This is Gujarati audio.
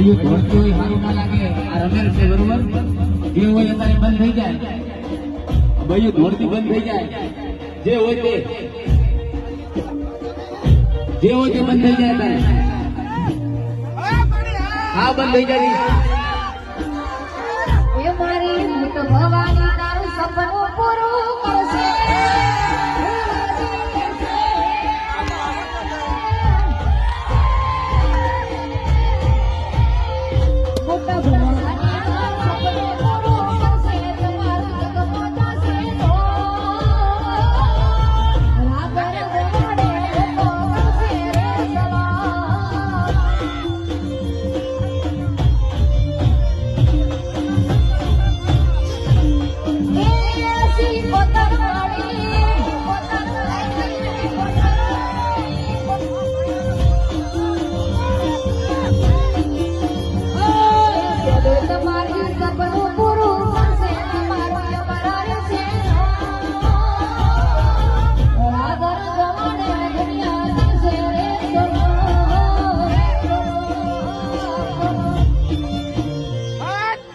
ભાઈઓ ધોરતી હોય સારું ના લાગે આ રમેલ છે બરોબર જે હોય અત્યારે બંધ થઈ જાય ભાઈઓ ધોરતી બંધ થઈ જાય જે હોય તે બંધ થઈ જાય હા બંધ થઈ જાય